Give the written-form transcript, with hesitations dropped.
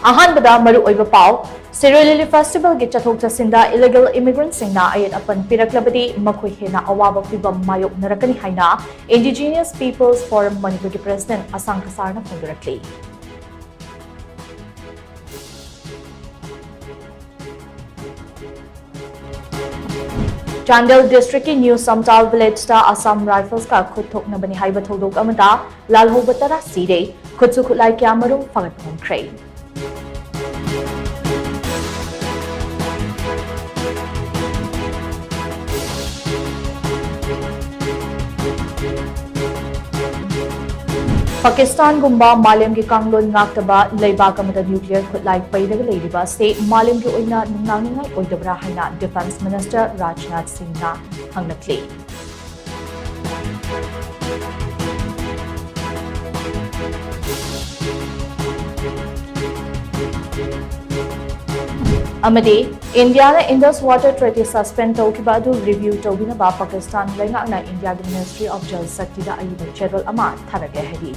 अहानबदा मरु ओइबा पाव सिरोलिली festival के चथोक चसिंदा illegal immigrants सिंगना अयन अपन पिरक्लबदी मखोय हेना अवाब फिबम मायोक नरकनी हाइना indigenous peoples forum Manipur के president असंग खसारना फोंदरकली चांदेल डिस्ट्रिक्ट की न्यू समताल विलेज असम राइफल्स का खुद थोकनबनी हाइबा थोदोक अमदा लालहोबतरा सीरे खुदसु खुलाई क्यामरु फगत होंख्रे पाकिस्तान गुम्बा मालेम की कांगलोन नाक्तबा लेबाक अमदा न्यूक्लियर खुदलाई पैदग लेरिबा से मालेम की ओइना नुंगनांगनाय ओइदबरा हाइना डिफेंस मिनिस्टर राजनाथ सिंह हंगनखले अमदे इंडिया ने इंडस वाटर ट्रेटी सस्पेंड तौखिबा अदु रिव्यू तौबिनबा पाकिस्तान लेंगाना India ministry of Jal Shakti दा अयिबा चेरवल अमा थारगे हरी